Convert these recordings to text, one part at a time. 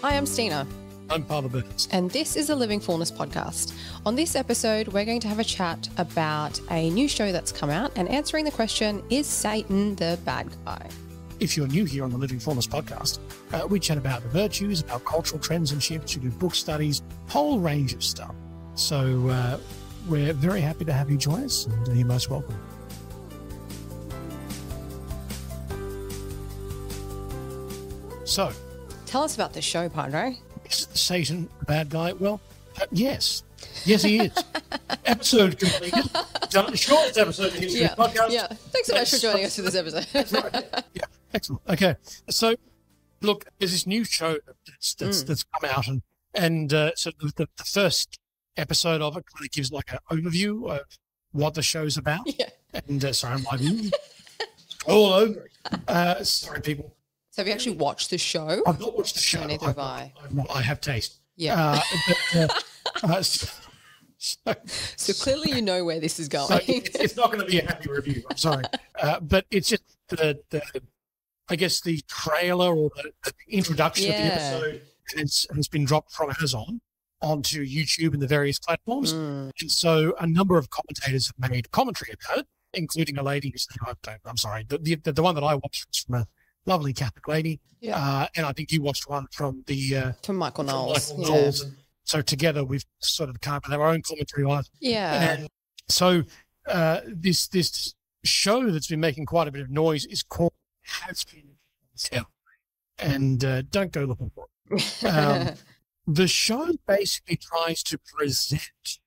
I am Stina. I'm Father Burns. And this is the Living Fullness podcast. On this episode, we're going to have a chat about a new show that's come out and answering the question, is Satan the bad guy? If you're new here on the Living Fullness podcast, we chat about the virtues, about cultural trends and shifts, we do book studies, whole range of stuff. So we're very happy to have you join us, and you're most welcome. So, tell us about the show, Padre. Is Satan the bad guy? Well, yes. Yes, he is. Episode completed. Done it the shortest episode in the podcast. Yeah. Thanks so much for joining us for this episode. That's right. Yeah. Excellent. Okay. So, look, there's this new show that's come out, and so the first episode of it kind of gives like an overview of what the show's about. Yeah. And sorry, I'm like all over it. Sorry, people. So have you actually watched the show? I've not watched the show. Neither have I. I have taste. Yeah. So clearly you know where this is going. So it's not going to be a happy review. I'm sorry. But it's just I guess the trailer or the introduction of the episode has been dropped from Amazon onto YouTube and the various platforms. And so a number of commentators have made commentary about it, including a lady who's, I'm sorry, the one that I watched was from a lovely Catholic lady. Yeah. And I think you watched one from Michael Knowles. And so together we've sort of come up with our own commentary on it. Yeah. And so this show that's been making quite a bit of noise is called Hazbin Hotel. And don't go looking for it. The show basically tries to present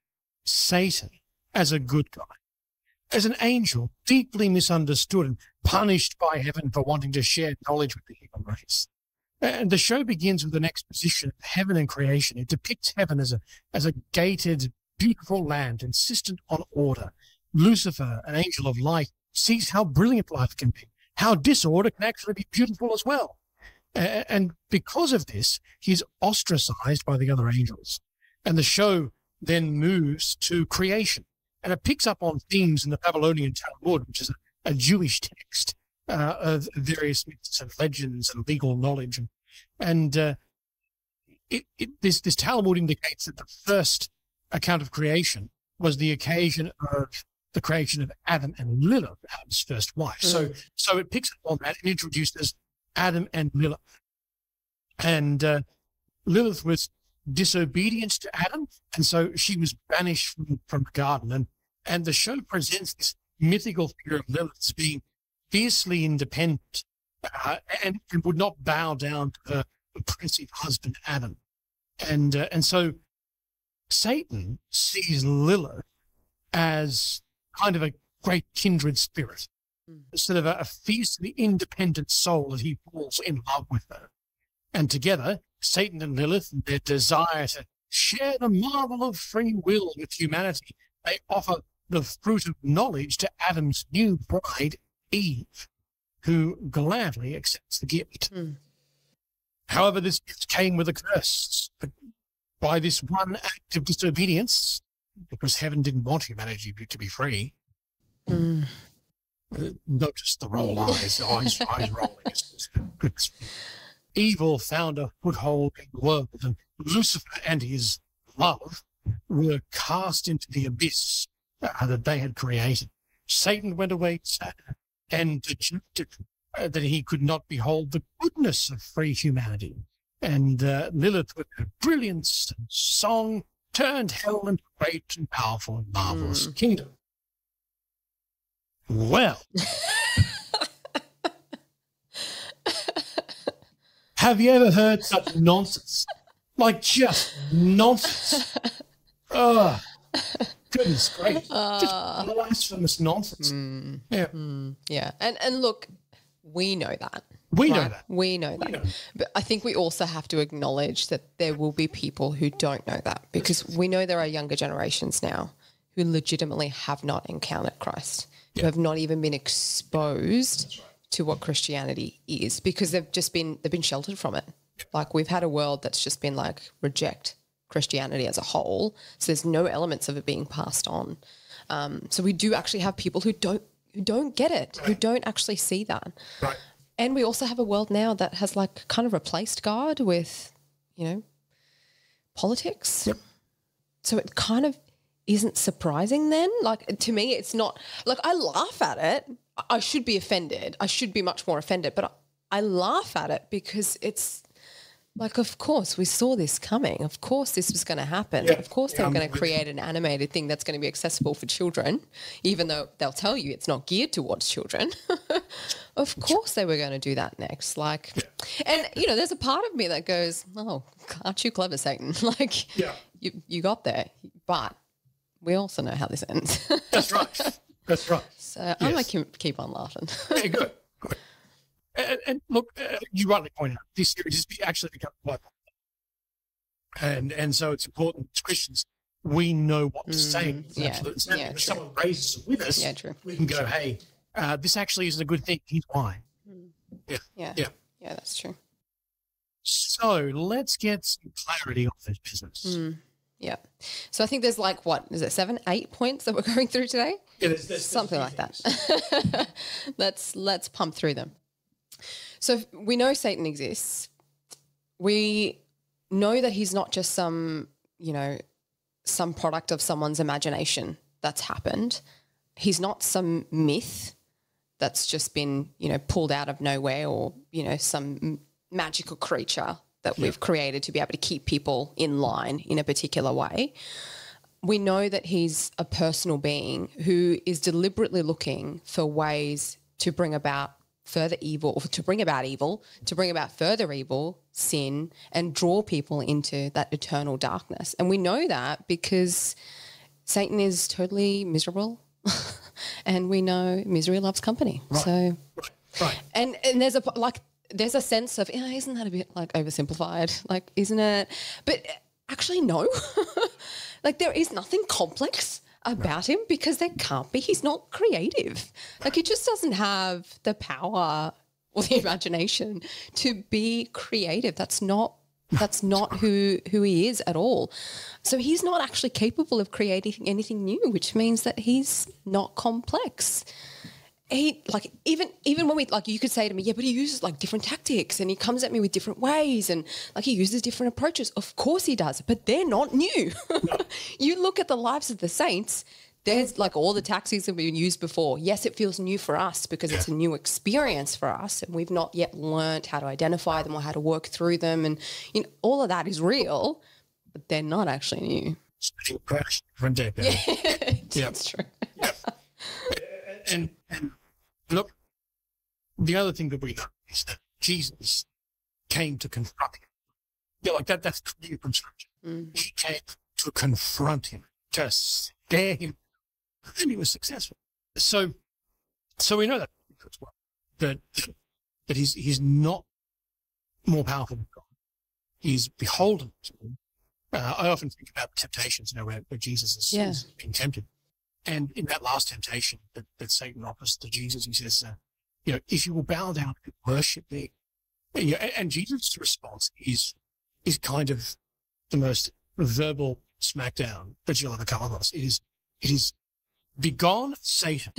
Satan as a good guy, as an angel deeply misunderstood and punished by heaven for wanting to share knowledge with the human race. And the show begins with an exposition of heaven and creation. It depicts heaven as a gated, beautiful land insistent on order. Lucifer, an angel of light, sees how brilliant life can be, how disorder can actually be beautiful as well. And because of this, he's ostracized by the other angels. And the show then moves to creation. And it picks up on themes in the Babylonian Talmud, which is a Jewish text of various myths and legends and legal knowledge. And this Talmud indicates that the first account of creation was the occasion of the creation of Adam and Lilith, Adam's first wife. So it picks up on that and introduces Adam and Lilith. And Lilith was disobedient to Adam, and so she was banished from the garden. And the show presents this mythical figure of Lilith as being fiercely independent and would not bow down to her oppressive husband Adam. And so Satan sees Lilith as kind of a great kindred spirit, instead of a fiercely independent soul that he falls in love with her. And together, Satan and Lilith, and their desire to share the marvel of free will with humanity, they offer the fruit of knowledge to Adam's new bride, Eve, who gladly accepts the gift. However, this gift came with a curse. But by this one act of disobedience, because heaven didn't want humanity to be free, notice the roll eyes rolling. Evil found a foothold in the world, and Lucifer and his love were cast into the abyss that they had created. Satan went away sad and dejected that he could not behold the goodness of free humanity. And Lilith, with her brilliance and song, turned hell into a great and powerful and marvelous kingdom. Well, have you ever heard such nonsense? Like, just nonsense. Oh, goodness gracious. Just blasphemous nonsense. Yeah. And look, we know that. We know that. We know that. But I think we also have to acknowledge that there will be people who don't know that, because we know there are younger generations now who legitimately have not encountered Christ, who have not even been exposed to what Christianity is, because they've been sheltered from it. Like, we've had a world that's just been like, reject Christianity as a whole. So there's no elements of it being passed on. So we do actually have people who don't get it, who don't actually see that. Right. And we also have a world now that has like kind of replaced God with politics. Yep. So it kind of isn't surprising then. Like, to me, it's not – like, I laugh at it. I should be offended. I should be much more offended. But I laugh at it because it's like, of course, we saw this coming. Of course this was going to happen. Yeah. Of course they're going to create an animated thing that's going to be accessible for children, even though they'll tell you it's not geared towards children. Of course they were going to do that next. Like, and, there's a part of me that goes, oh, aren't you clever, Satan? Like, you got there. But we also know how this ends. That's right. That's right. So I'm going to keep on laughing. Yeah, good. And look, you rightly pointed out, this series has actually become quite popular. And so it's important as Christians, we know what to say. If someone raises it with us, we can go, hey, this actually isn't a good thing. Here's why. Yeah, that's true. So let's get some clarity on this business. Yeah. So I think there's like, what, is it 7, 8 points that we're going through today? Yeah, there's something like that. Let's pump through them. So we know Satan exists. We know that he's not just some product of someone's imagination that's happened. He's not some myth that's just been, pulled out of nowhere, or, some magical creature that we've created to be able to keep people in line in a particular way. We know that he's a personal being who is deliberately looking for ways to bring about further evil, or to bring about further evil, sin, and draw people into that eternal darkness. And we know that because Satan is totally miserable and we know misery loves company. Right. So, right. And there's a sense of, isn't that a bit like oversimplified? Like, isn't it? But actually, no. Like, there is nothing complex about him, because there can't be. He's not creative. Like, he just doesn't have the power or the imagination to be creative. That's not who he is at all. So he's not actually capable of creating anything new, which means that he's not complex. He, like, even when we, like, you could say to me, yeah, but he uses like different tactics and he comes at me with different ways, and like he uses different approaches. Of course he does, but they're not new. No. You look at the lives of the saints, there's like all the tactics that have been used before. Yes, it feels new for us because it's a new experience for us, and we've not yet learned how to identify them or how to work through them. And all of that is real, but they're not actually new. That's true. Yeah. And look, the other thing that we know is that Jesus came to confront him. Yeah, like that's clear from Scripture. He came to confront him, to scare him, and he was successful. So we know that as well, that he's not more powerful than God. He's beholden to him. I often think about temptations, where Jesus is being tempted. And in that last temptation that Satan offers to Jesus, he says, if you will bow down and worship me. And Jesus' response is kind of the most verbal smackdown that you'll ever come across. It is, begone, Satan.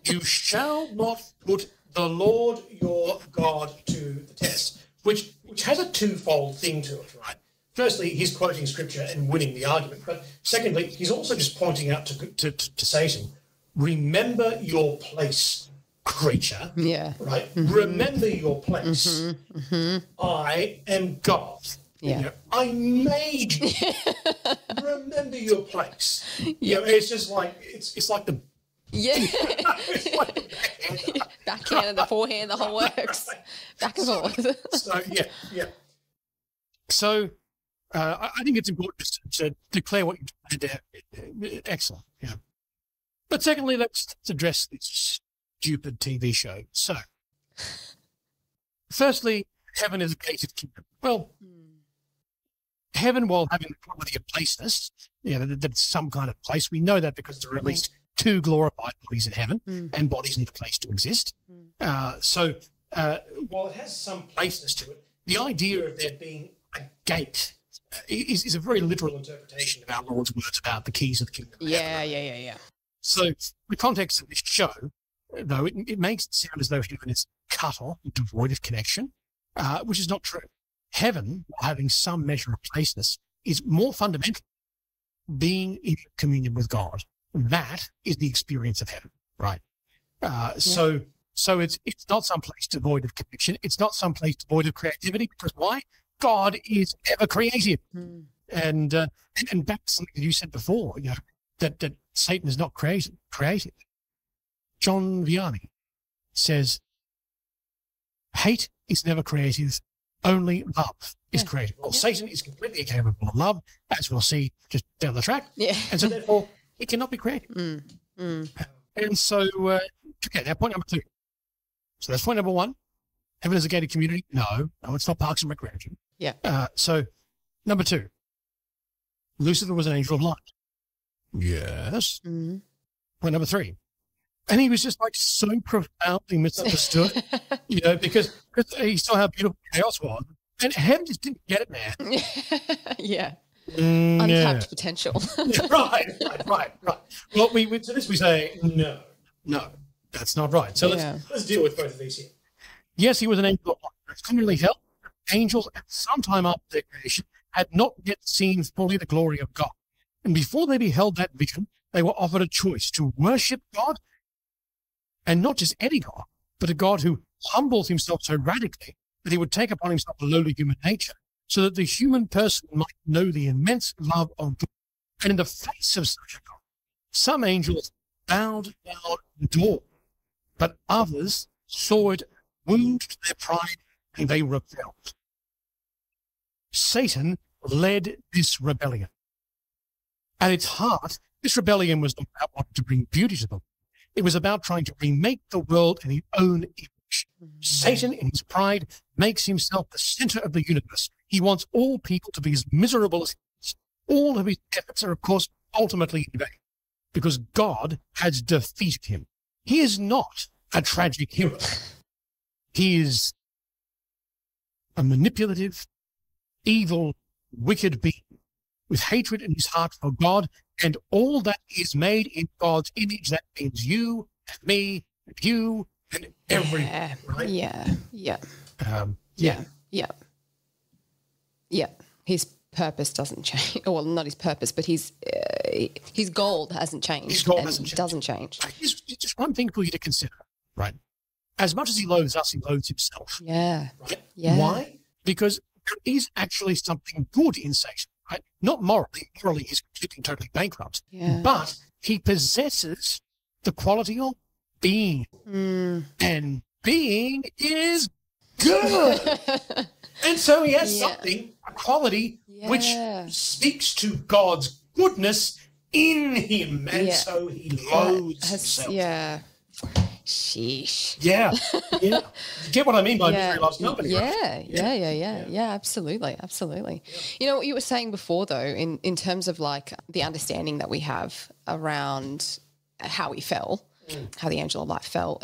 You shall not put the Lord your God to the test, which has a twofold thing to it, right? Firstly, he's quoting Scripture and winning the argument. But secondly, he's also just pointing out to Satan, remember your place, creature. Yeah. Right? Mm-hmm. Remember your place. Mm-hmm. Mm-hmm. I am God. Yeah. I made you. Remember your place. Yeah. It's just like, it's like the... Yeah. It's like the backhand and the forehand, the whole works. Back and forth. So, yeah. So... I think it's important just to declare what you did. Excellent. Yeah. But secondly, let's address this stupid TV show. So, firstly, heaven is a gated kingdom. Well, heaven, while having the quality of placeness, that's some kind of place. We know that because there are at least 2 glorified bodies in heaven, and bodies need a place to exist. So, while it has some placeness to it, the idea of there being a gate is a very literal interpretation of our Lord's words about the keys of the kingdom. Yeah. So the context of this show, though, it makes it sound as though heaven is cut off, devoid of connection, which is not true. heaven, while having some measure of placeness, is more fundamental being in communion with God. That is the experience of heaven, right? So it's not some place devoid of conviction. It's not some place devoid of creativity, because why? God is ever creative. And back to something that you said before, that Satan is not creative. John Vianney says, hate is never creative, only love is creative. Well, Satan is completely capable of love, as we'll see just down the track. Yeah. And so therefore, it cannot be creative. And so, okay, now point number 2. So that's point number 1. Heaven is a gated community? No, it's not parks and recreation. Yeah. So number 2, Lucifer was an angel of light. Yes. Point number 3. And he was just like so profoundly misunderstood, because he saw how beautiful chaos was. And heaven just didn't get it, man. Yeah. Untapped potential. Right. Well, to this we say, no, that's not right. So let's deal with both of these here. Yes, he was an angel of light. It's commonly held angels at some time after their creation had not yet seen fully the glory of God. And before they beheld that vision, they were offered a choice to worship God, and not just any God, but a God who humbles himself so radically that he would take upon himself a lowly human nature, so that the human person might know the immense love of God. And in the face of such a God, some angels bowed down the door, but others saw it wound to their pride, and they rebelled. Satan led this rebellion. At its heart, this rebellion was not about wanting to bring beauty to the world. It was about trying to remake the world in his own image. Satan, in his pride, makes himself the center of the universe. He wants all people to be as miserable as he is. All of his efforts are, of course, ultimately in vain, because God has defeated him. He is not a tragic hero. He is a manipulative, evil, wicked being with hatred in his heart for God and all that is made in God's image. That means you and me and you and everyone. Right? Yeah. His purpose doesn't change. Well, not his purpose, but his goal hasn't changed. His goal hasn't changed. Doesn't change. Here's just one thing for you to consider, right? As much as he loathes us, he loathes himself. Yeah. Right? Yeah. Why? Because there is actually something good in Satan, right? Not morally. Morally, he's completely and totally bankrupt. Yeah. But he possesses the quality of being. And being is good. And so he has something, a quality, which speaks to God's goodness in him. And so he loathes himself. Yeah. Sheesh. Yeah. You get what I mean by misery loves company, Yeah, right? Yeah, absolutely. Yeah. What you were saying before, though, in terms of like the understanding that we have around how we fell, how the angel of light fell,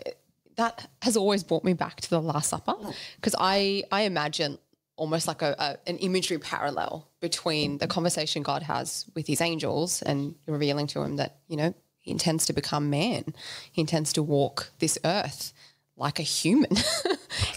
that has always brought me back to the Last Supper, because I imagine almost like an imagery parallel between the conversation God has with his angels and revealing to him that, he intends to become man. He intends to walk this earth like a human.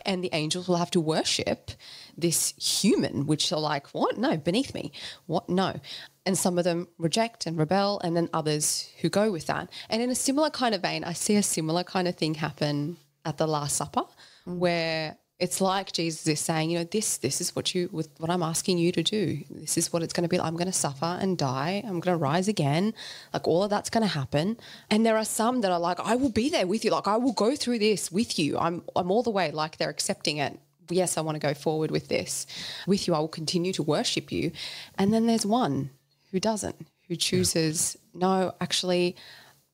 And the angels will have to worship this human, which are like, what? No, beneath me. What? No. And some of them reject and rebel, and then others who go with that. And in a similar kind of vein, I see a similar kind of thing happen at the Last Supper, where it's like Jesus is saying, this is what I'm asking you to do. This is what it's going to be. I'm going to suffer and die. I'm going to rise again. Like all of that's going to happen. And there are some that are like, I will be there with you. Like I will go through this with you. I'm all the way. Like they're accepting it. Yes, I want to go forward with this. With you, I will continue to worship you. And then there's one who doesn't, who chooses, no, actually,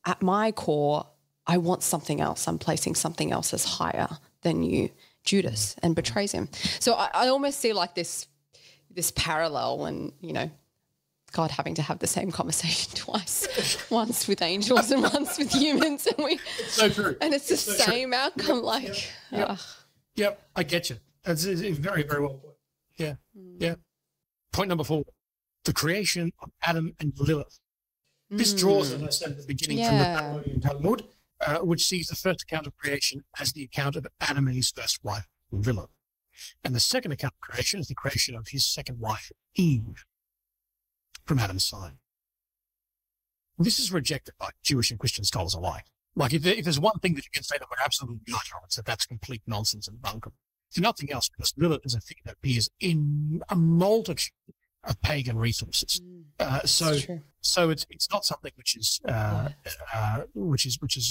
at my core, I want something else. I'm placing something else as higher than you, Judas, and betrays him. So I almost see like this parallel, and God having to have the same conversation twice, once with angels and once with humans, and it's so true. And it's the same outcome. Like, Yep, I get you. That's very, very well put. Yeah. Point number 4, the creation of Adam and Lilith. This draws, as I said at the beginning, from the Babylonian Talmud, which sees the first account of creation as the account of Adam and his first wife, Lilith. And the second account of creation is the creation of his second wife, Eve, from Adam's side. This is rejected by Jewish and Christian scholars alike. Like, if there's one thing that you can say that we're absolutely not on, it's that that's complete nonsense and bunkum. It's nothing else, because Lilith is a thing that appears in a multitude of pagan resources. So it's not something which is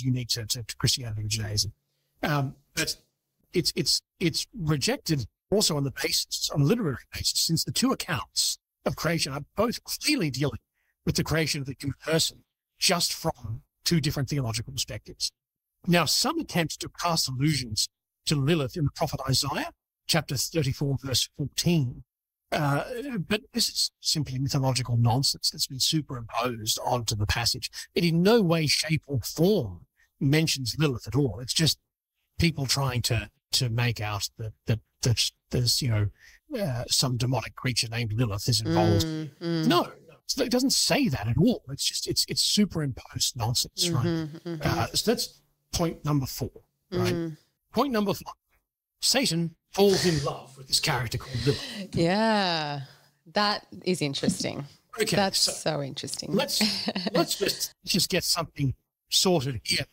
unique to Christianity or Judaism. But it's rejected also on a literary basis, since the two accounts of creation are both clearly dealing with the creation of the human person, just from two different theological perspectives. Now, some attempt to cast allusions to Lilith in the prophet Isaiah, chapter 34, verse 14. But this is simply mythological nonsense that's been superimposed onto the passage. It in no way, shape, or form mentions Lilith at all. It's just people trying to make out that there's, some demonic creature named Lilith is involved. No, it doesn't say that at all. It's just, it's superimposed nonsense, right? So that's point number 4, right? Point number 5, Satan falls in love with this character called Lilith. Yeah, that is interesting. Okay, that's so interesting. Let's just get something sorted here.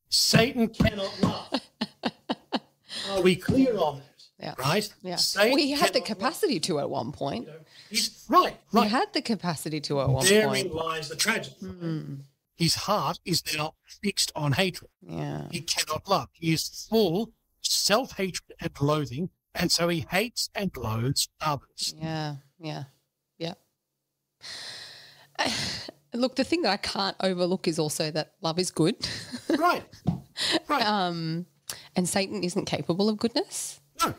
Satan cannot love. Are we clear on that? Yeah. Right? Yeah. Satan he had the capacity to at one point. Right. He had the capacity to at one point. Therein lies the tragedy. His heart is now fixed on hatred. Yeah. He cannot love. He is full self-hatred and loathing, and so he hates and loathes others. Yeah. Look, the thing that I can't overlook is also that love is good. Right. And Satan isn't capable of goodness. No.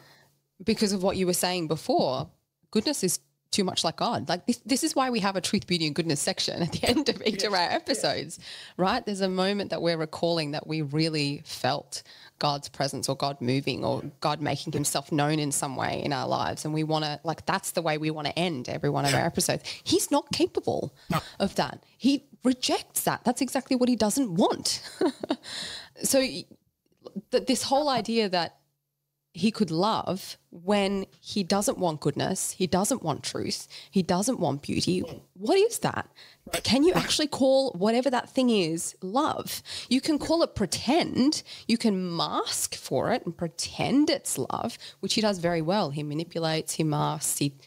Because of what you were saying before, goodness is too much like God. Like this is why we have a truth, beauty, and goodness section at the end of each of our episodes, right? There's a moment that we're recalling that we really felt God's presence or God moving or God making himself known in some way in our lives. And we want to, that's the way we want to end every one of our episodes. He's not capable of that. He rejects that. That's exactly what he doesn't want. So this whole idea that he could love when he doesn't want goodness, he doesn't want truth, he doesn't want beauty. What is that? Can you actually call whatever that thing is love? You can call it pretend. You can mask for it and pretend it's love, which he does very well. He manipulates, he masks, he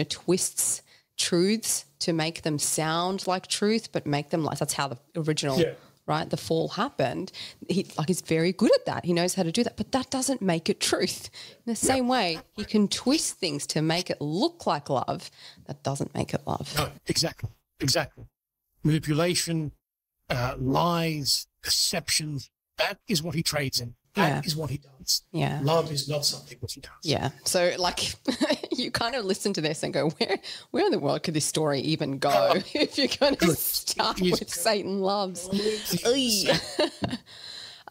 twists truths to make them sound like truth, but make them like, that's how the original right, the fall happened. He's very good at that. He knows how to do that, but that doesn't make it truth. In the same way, he can twist things to make it look like love. That doesn't make it love. No, exactly. Manipulation, lies, deception, that is what he trades in. That is what he does. Yeah. Love is not something that he does. Yeah. So you kind of listen to this and go, where in the world could this story even go if you're going to start with Satan loves?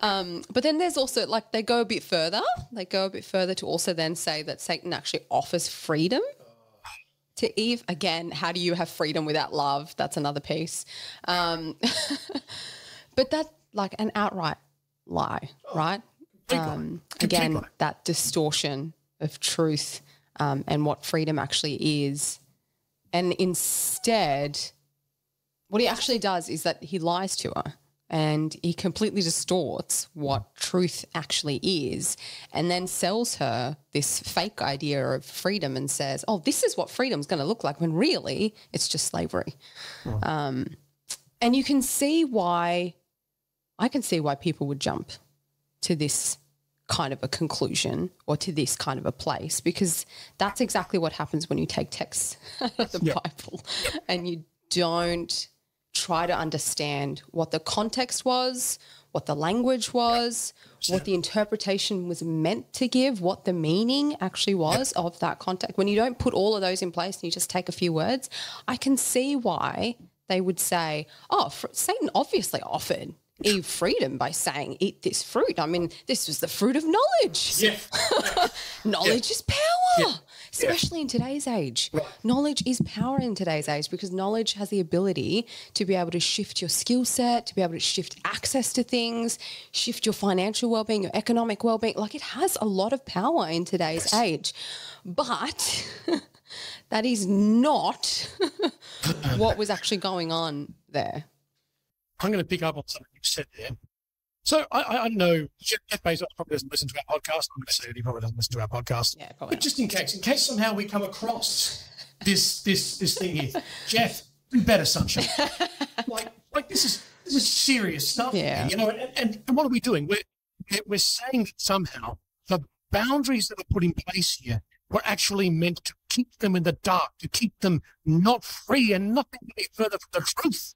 But then there's also they go a bit further. They go a bit further to also then say that Satan actually offers freedom to Eve. Again, how do you have freedom without love? That's another piece. But that's an outright lie, right? Again, that distortion of truth and what freedom actually is. And instead, what he actually does is that he lies to her and he completely distorts what truth actually is and then sells her this fake idea of freedom and says, oh, this is what freedom's going to look like, when really it's just slavery. And you can see why – I can see why people would jump to this kind of a conclusion or to this kind of a place, because that's exactly what happens when you take texts out of the Bible and you don't try to understand what the context was, what the language was, what the interpretation was meant to give, what the meaning actually was of that context. When you don't put all of those in place and you just take a few words, I can see why they would say, oh, Satan obviously offered Eve freedom by saying, eat this fruit. I mean, this was the fruit of knowledge. Yeah. Knowledge is power, especially in today's age. Right. Knowledge is power in today's age because knowledge has the ability to be able to shift your skill set, to be able to shift access to things, shift your financial well-being, your economic well-being. Like, it has a lot of power in today's age. But that is not what was actually going on there. I'm going to pick up on something you said there. So I know Jeff Bezos probably doesn't listen to our podcast. I'm going to say that he probably doesn't listen to our podcast. Yeah, probably. But just in case somehow we come across this thing here, Jeff, do better, sunshine. like this is serious stuff. Yeah. You know, and what are we doing? We're saying that somehow the boundaries that are put in place here were actually meant to keep them in the dark, to keep them not free and nothing any further from the truth.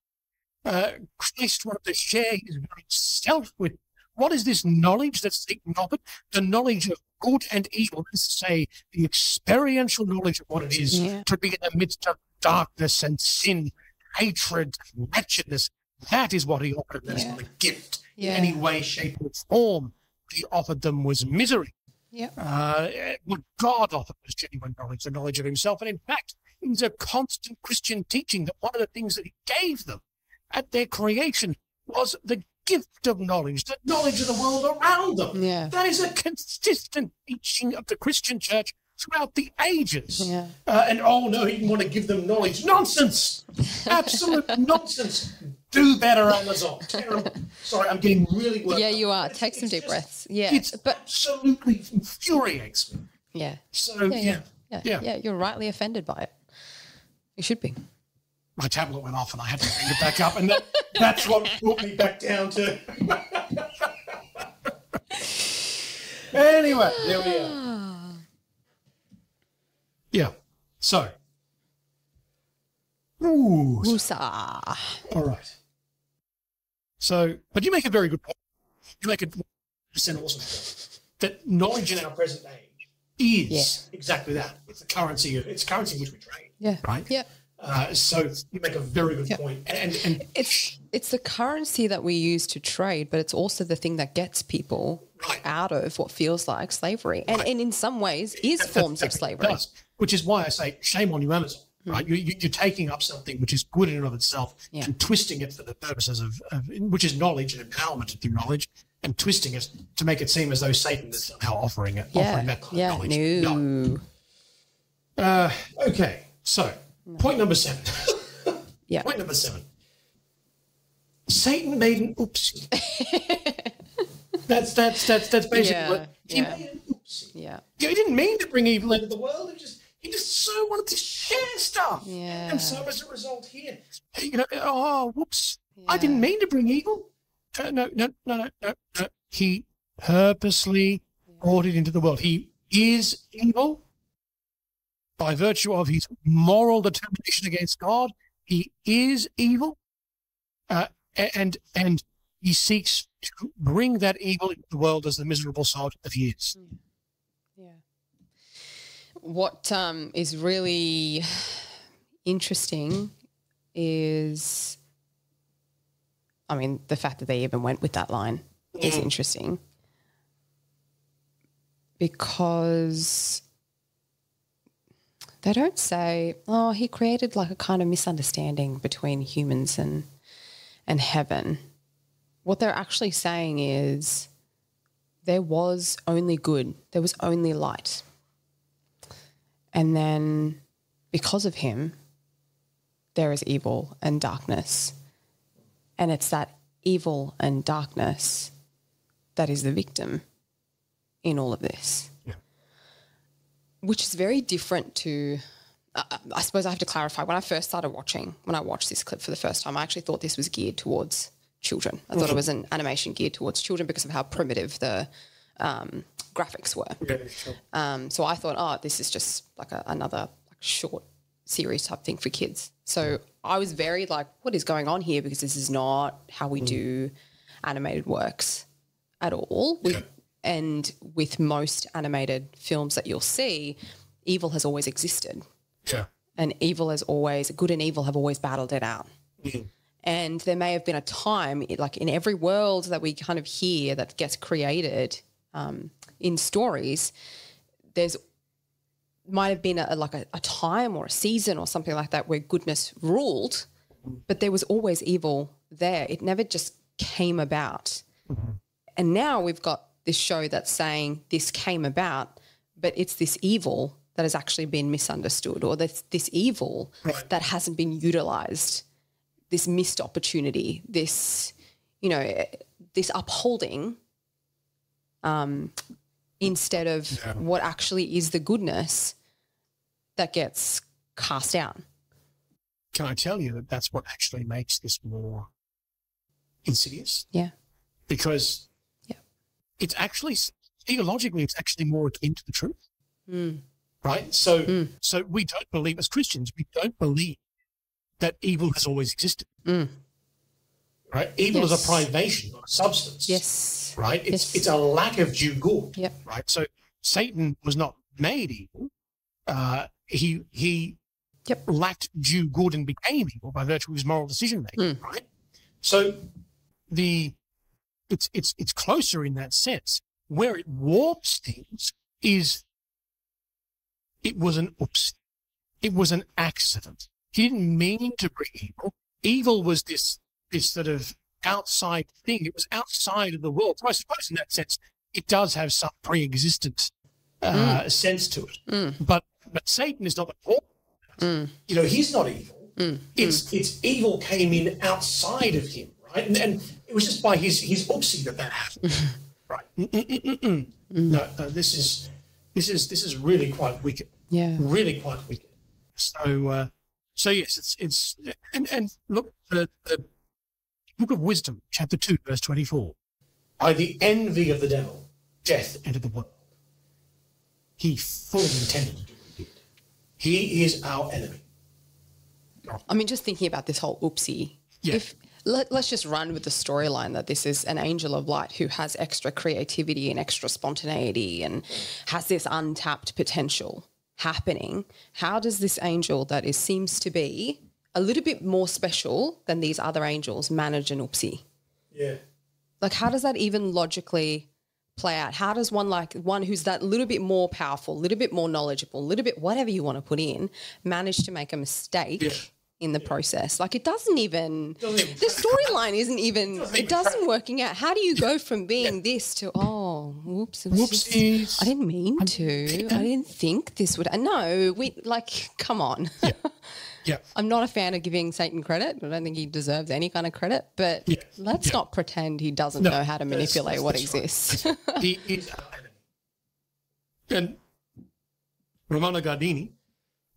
Christ wanted to share his very self with. What is this knowledge that's Satan offered? The knowledge of good and evil, that is to say, the experiential knowledge of what it is to be in the midst of darkness and sin, hatred, wretchedness. That is what he offered. That's not a gift in any way, shape, or form. What he offered them was misery. What God offered was genuine knowledge, the knowledge of himself. And in fact, it was a constant Christian teaching that one of the things that he gave them at their creation was the gift of knowledge, the knowledge of the world around them. Yeah. That is a consistent teaching of the Christian church throughout the ages. Yeah. And, oh, no, he didn't want to give them knowledge. Nonsense. Absolute nonsense. Do better, Amazon. Terrible. Sorry, I'm getting really worked up. You are. Take some deep breaths. Yeah. It absolutely infuriates me. Yeah. So, Yeah, you're rightly offended by it. You should be. My tablet went off and I had to bring it back up, and that's what brought me back down to. Anyway, there we are. Yeah. So. Ooh. Woosah. All right. So, but you make a very good point. You make a awesome point that knowledge in our present age is exactly that. It's the currency. It's currency which we trade. Yeah. Right. Yeah. So you make a very good point. And it's the currency that we use to trade, but it's also the thing that gets people out of what feels like slavery, and in some ways is forms of slavery. Which is why I say shame on you, Amazon. Right, you're taking up something which is good in and of itself and twisting it for the purposes of which is knowledge and empowerment through knowledge, and twisting it to make it seem as though Satan is somehow offering that kind of knowledge. No. Okay, so. Point number 7. Point number 7. Satan made an oopsie. that's basically what he made an oopsie. Yeah. He didn't mean to bring evil into the world. He just so wanted to share stuff. Yeah. And so as a result here, whoops. Yeah. I didn't mean to bring evil. No. He purposely brought it into the world. He is evil. By virtue of his moral determination against God, he is evil, and he seeks to bring that evil into the world as the miserable soul that he is. Yeah. What is really interesting is, I mean, the fact that they even went with that line is interesting, because they don't say, oh, he created like a kind of misunderstanding between humans and heaven. What they're actually saying is there was only good. There was only light. And then because of him, there is evil and darkness. And it's that evil and darkness that is the victim in all of this. Which is very different to, I suppose I have to clarify, when I first started watching, when I watched this clip for the first time, I actually thought this was geared towards children. I thought it was an animation geared towards children because of how primitive the graphics were. Yeah, sure. So I thought, this is just like another short series type thing for kids. So I was very like, what is going on here? Because this is not how we do animated works at all. And with most animated films that you'll see, evil has always existed. Yeah. And evil has always, good and evil have always battled it out. And there may have been a time, like in every world that we kind of hear that gets created in stories, there's might have been a time or a season or something like that where goodness ruled, but there was always evil there. It never just came about. And now we've got this show that's saying this came about, but it's this evil that has actually been misunderstood, or this evil that hasn't been utilized, this missed opportunity, this, this upholding instead of what actually is the goodness that gets cast out. Can I tell you that that's what actually makes this more insidious? Yeah. Because it's actually, theologically, it's actually more akin to the truth. Right? So we don't believe, as Christians, we don't believe that evil has always existed. Right? Evil is a privation, not a substance. Yes. Right? It's a lack of due good. Yep. Right? So Satan was not made evil. He lacked due good and became evil by virtue of his moral decision making. Right? So it's closer in that sense. Where it warps things is it was an oops. It was an accident. He didn't mean to bring evil. Evil was this sort of outside thing. It was outside of the world. So I suppose in that sense, it does have some pre-existent sense to it. But Satan is not the cause. He's not evil. It's evil came in outside of him, right? And it was just by his oopsie that happened. Right. No, this is really quite wicked. Yeah. Really quite wicked. So yes, it's and look, the Book of Wisdom, chapter 2, verse 24. By the envy of the devil, death entered the world. He fully intended to do what he did. He is our enemy. I mean, just thinking about this whole oopsie. Yeah. Let's just run with the storyline that this is an angel of light who has extra creativity and extra spontaneity and has this untapped potential happening. How does this angel that seems to be a little bit more special than these other angels manage an oopsie? Yeah. Like, how does that even logically play out? How does one who's that little bit more powerful, a little bit more knowledgeable, a little bit whatever you want to put in, manage to make a mistake in the process? Like, it doesn't even the storyline isn't even it doesn't working out. How do you go from being this to whoops, whoopsies? I didn't mean to. I didn't think this would. No, come on. Yeah. I'm not a fan of giving Satan credit. I don't think he deserves any kind of credit, but let's not pretend he doesn't know how to manipulate what exists. Right. He is our enemy. And Romano Guardini,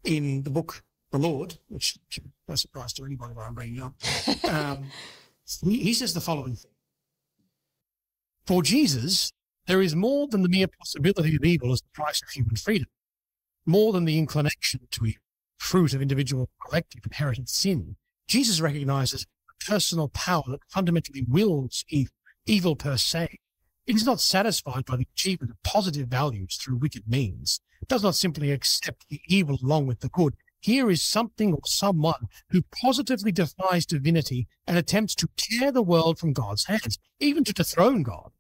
in the book The Lord, which is no surprise to anybody what I'm bringing up, he says the following thing. For Jesus, there is more than the mere possibility of evil as the price of human freedom, more than the inclination to evil, fruit of individual collective inherited sin. Jesus recognizes a personal power that fundamentally wills evil per se. It is not satisfied by the achievement of positive values through wicked means. It does not simply accept the evil along with the good. Here is something or someone who positively defies divinity and attempts to tear the world from God's hands, even to dethrone God.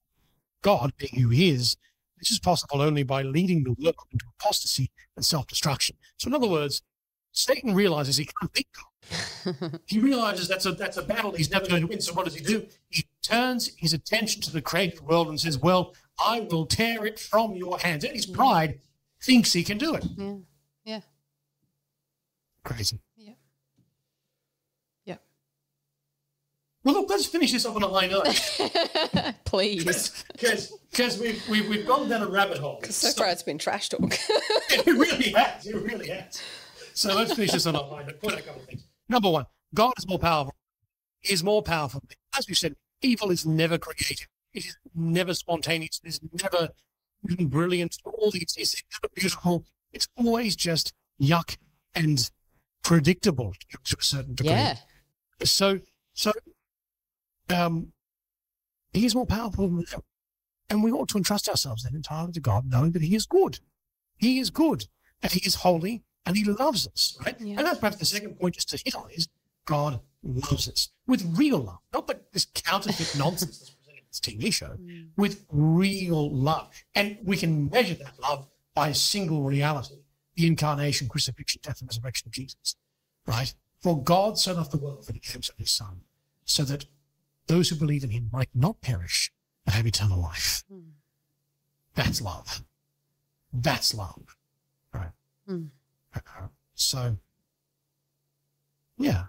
God, being who he is, this is possible only by leading the world into apostasy and self-destruction. So in other words, Satan realizes he can't beat God. He realizes that's a battle he's never going to win. So what does he do? He turns his attention to the created world and says, well, I will tear it from your hands. And his pride thinks he can do it. Yeah. Crazy. Yeah. Well, look, let's finish this off on a high note. Please. Because we've gone down a rabbit hole. So far it's been trash talk. It really has. It really has. So let's finish this on a high note. Point out a couple of things. Number one, God is more powerful. He is more powerful. As we said, evil is never creative. It is never spontaneous. It is never brilliant. It's never beautiful. It's always just yuck and predictable to a certain degree. Yeah. So he is more powerful than them. And we ought to entrust ourselves then entirely to God, knowing that he is good. He is good, and he is holy, and he loves us, right? Yeah. And that's perhaps the second point just to hit on is God loves this with real love, not but this counterfeit nonsense that's presented in this TV show, with real love. And we can measure that love by a single reality, the incarnation, crucifixion, death, and resurrection of Jesus, right? For God so loved the world that he gave himself his son, so that those who believe in him might not perish but have eternal life. That's love. That's love, right? So, yeah.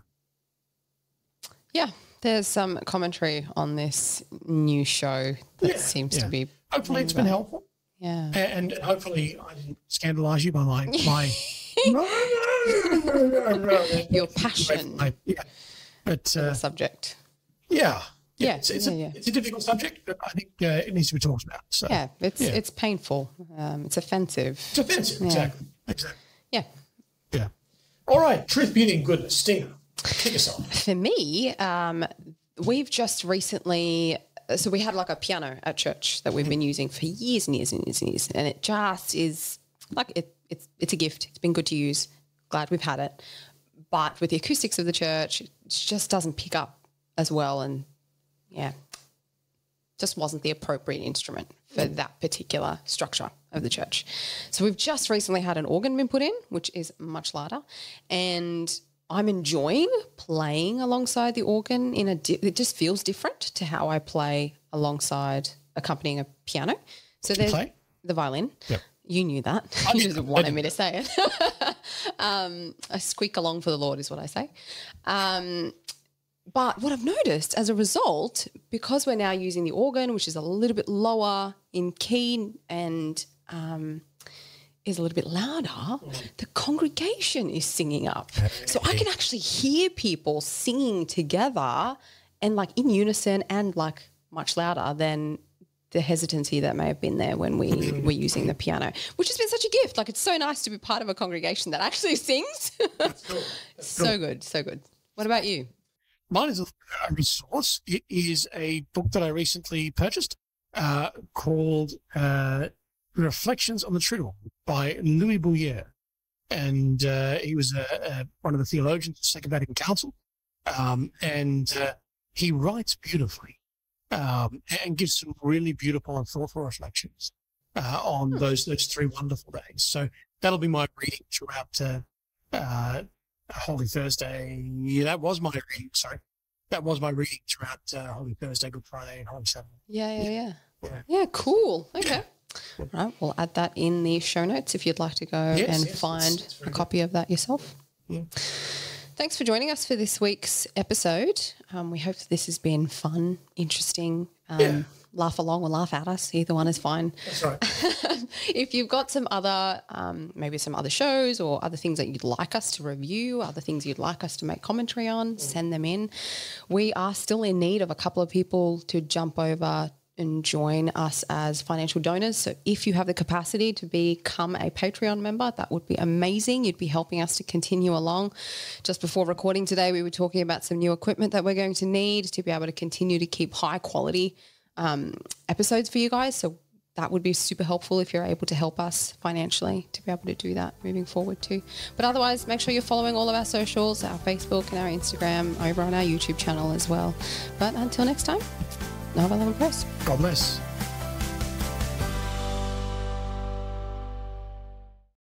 Yeah, there's some commentary on this new show that seems to be... Hopefully it's been helpful. Yeah. And hopefully I didn't scandalise you by my your passion but the subject. Yeah. It's a difficult subject, but I think it needs to be talked about. So it's painful. It's offensive. It's offensive, exactly. Yeah. Yeah. All right, truth, beauty, and goodness. Stina, kick us off. For me, we've just recently, so we had like a piano at church that we've been using for years and years and years and years, and it just is like it's a gift. It's been good to use. Glad we've had it, but with the acoustics of the church, it just doesn't pick up as well, and just wasn't the appropriate instrument for that particular structure of the church. So we've just recently had an organ been put in, which is much louder, and I'm enjoying playing alongside the organ it just feels different to how I play alongside accompanying a piano. So there's the violin. Yep. You knew that. You just wanted me to say it. I squeak along for the Lord is what I say. But what I've noticed as a result, because we're now using the organ, which is a little bit lower in key and is a little bit louder, the congregation is singing up. So I can actually hear people singing together and like in unison and like much louder than the hesitancy that may have been there when we were using the piano, which has been such a gift. Like it's so nice to be part of a congregation that actually sings. So good, so good. What about you? Mine is a resource. It is a book that I recently purchased called Reflections on the Triduum by Louis Bouyer. And he was one of the theologians of the Second Vatican Council. And he writes beautifully and gives some really beautiful and thoughtful reflections on those three wonderful days. So that'll be my reading throughout Holy Thursday. Yeah, that was my reading. Sorry. That was my reading throughout Holy Thursday, Good Friday, and Holy Saturday. Yeah, cool. Okay. All right, we'll add that in the show notes if you'd like to go find a copy of that yourself. Yeah. Thanks for joining us for this week's episode. We hope that this has been fun, interesting. Laugh along or laugh at us. Either one is fine. That's right. If you've got some other, maybe some other shows or other things that you'd like us to review, other things you'd like us to make commentary on, send them in. We are still in need of a couple of people to jump over and join us as financial donors. So if you have the capacity to become a Patreon member, that would be amazing. You'd be helping us to continue along. Just before recording today, we were talking about some new equipment that we're going to need to be able to continue to keep high quality episodes for you guys. So that would be super helpful if you're able to help us financially to be able to do that moving forward too. But otherwise, make sure you're following all of our socials, our Facebook and our Instagram, over on our YouTube channel as well. But until next time, Nova Love and Press. God bless.